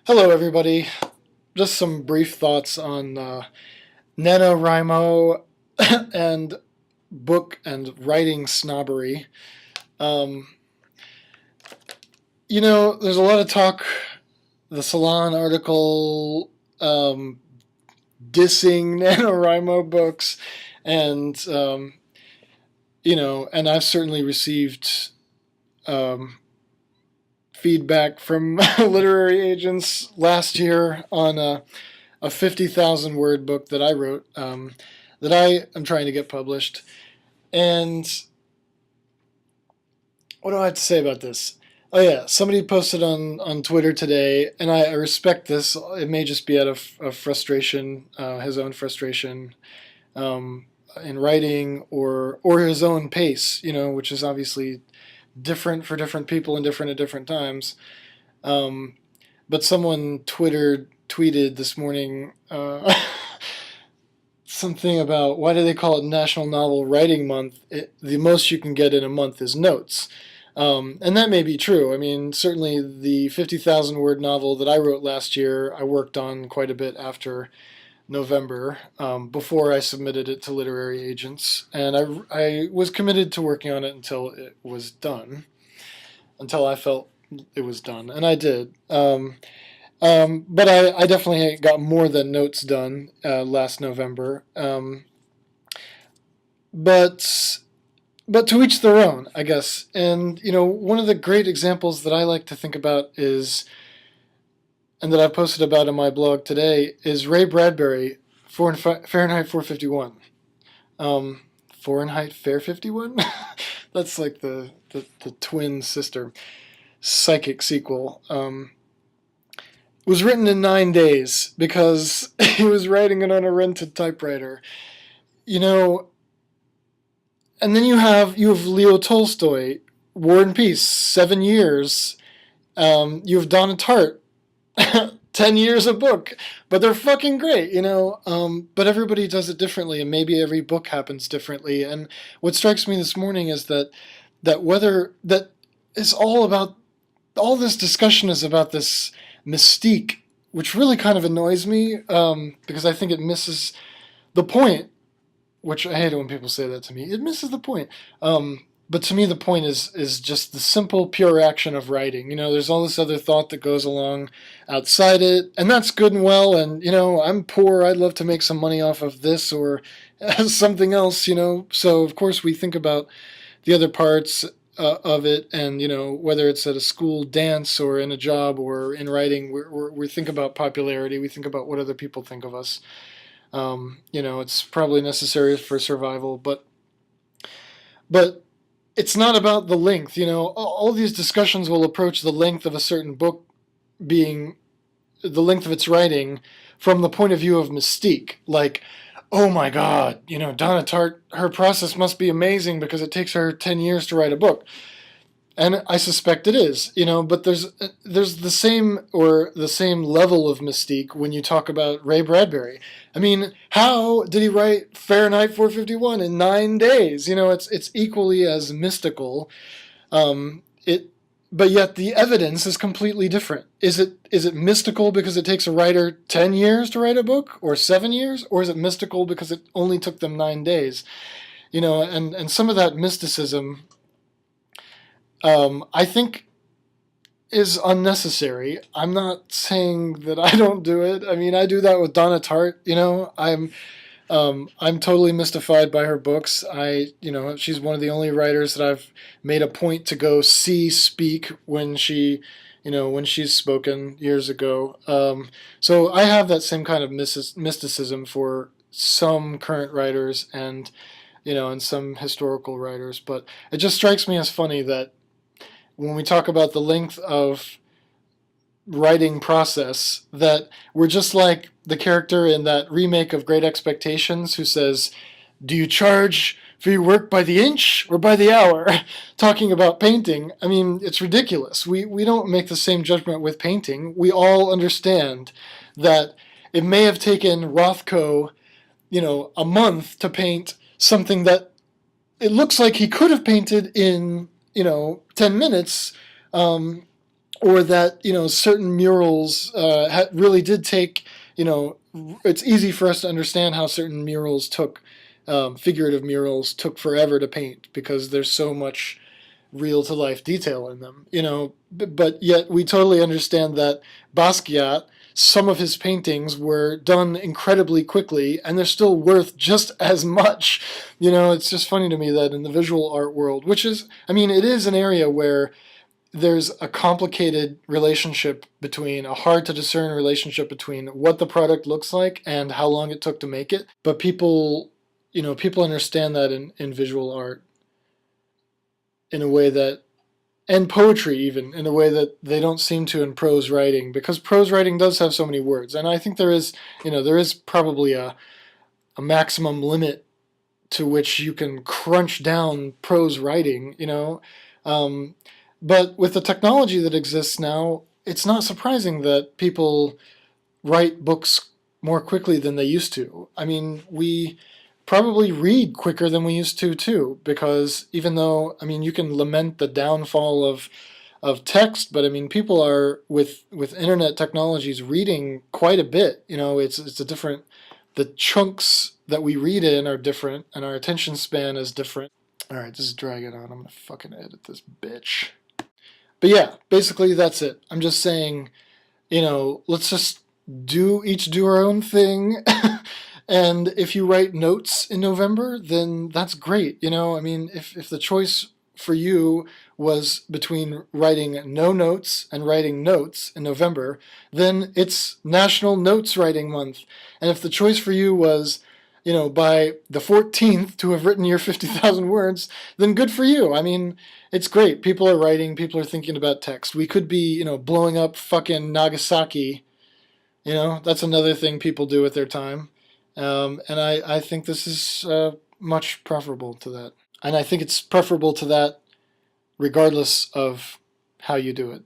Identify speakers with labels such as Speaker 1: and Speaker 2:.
Speaker 1: Hello, everybody. Just some brief thoughts on NaNoWriMo and book and writing snobbery. Um, there's a lot of talk, the Salon article dissing NaNoWriMo books, and, and I've certainly received um, feedback from literary agents last year on a 50,000 word book that I wrote that I am trying to get published. And what do I have to say about this? Oh yeah, somebody posted on Twitter today, and I respect this. It may just be out of frustration, his own frustration in writing, or his own pace, which is obviously different for different people and different at different times. Um, but someone tweeted this morning something about why do they call it National Novel Writing Month? The most you can get in a month is notes. And that may be true. I mean, certainly the 50,000 word novel that I wrote last year, I worked on quite a bit after November, before I submitted it to literary agents. And I was committed to working on it until it was done, until I felt it was done. And I did. But I definitely got more than notes done last November. But to each their own, I guess. And one of the great examples that I like to think about is, and that I posted about in my blog today, is Ray Bradbury, Fahrenheit 451. Fahrenheit Fair 51? That's like the twin sister psychic sequel. Was written in 9 days because he was writing it on a rented typewriter. And then you have Leo Tolstoy, War and Peace, 7 years. You have Donna Tartt, 10 years a book, but they're fucking great, but everybody does it differently, and maybe every book happens differently. And what strikes me this morning is that is all about, all this discussion is about this mystique, which really kind of annoys me, because I think it misses the point, which I hate it when people say that to me. It misses the point. But to me, the point is just the simple, pure action of writing. There's all this other thought that goes along outside it, and that's good and well. And, I'm poor. I'd love to make some money off of this or something else, So, of course, we think about the other parts of it, and, whether it's at a school dance or in a job or in writing, we think about popularity. We think about what other people think of us. It's probably necessary for survival, but it's not about the length. All these discussions will approach the length of a certain book being the length of its writing from the point of view of mystique. Like, oh my God, Donna Tartt, her process must be amazing because it takes her 10 years to write a book. And I suspect it is, but there's the same level of mystique when you talk about Ray Bradbury. I mean, how did he write Fahrenheit 451 in 9 days? It's equally as mystical. But yet the evidence is completely different. Is it mystical because it takes a writer 10 years to write a book, or 7 years, or is it mystical because it only took them 9 days? And some of that mysticism, I think, is unnecessary. I'm not saying that I don't do it. I mean, I do that with Donna Tartt. I'm totally mystified by her books. She's one of the only writers that I've made a point to go see speak when she's spoken years ago. So I have that same kind of mysticism for some current writers and some historical writers. But it just strikes me as funny that when we talk about the length of writing process, that we're just like the character in that remake of Great Expectations who says, do you charge for your work by the inch or by the hour? Talking about painting. I mean, it's ridiculous. We don't make the same judgment with painting. We all understand that it may have taken Rothko, a month to paint something that it looks like he could have painted in 10 minutes, or that certain murals really did take. It's easy for us to understand how certain murals took figurative murals took forever to paint because there's so much real to life detail in them. But yet we totally understand that Basquiat, some of his paintings were done incredibly quickly and they're still worth just as much. It's just funny to me that in the visual art world, which is, it is an area where there's a complicated relationship between a hard to discern relationship between what the product looks like and how long it took to make it. But people understand that in visual art in a way that, and poetry even, in a way that they don't seem to in prose writing, because prose writing does have so many words. And I think there is probably a maximum limit to which you can crunch down prose writing, um, but with the technology that exists now, it's not surprising that people write books more quickly than they used to. We probably read quicker than we used to too, because even though you can lament the downfall of text, but people are with internet technologies reading quite a bit. It's a different. The chunks that we read in are different, and our attention span is different. All right, this is dragging on. I'm gonna fucking edit this bitch. But yeah, basically that's it. I'm just saying, let's just each do our own thing. And if you write notes in November, then that's great. If the choice for you was between writing no notes and writing notes in November, then it's National Notes Writing Month. And if the choice for you was, by the 14th to have written your 50,000 words, then good for you. It's great. People are writing, people are thinking about text. We could be, blowing up fucking Nagasaki. That's another thing people do with their time. And I think this is much preferable to that. And I think it's preferable to that regardless of how you do it.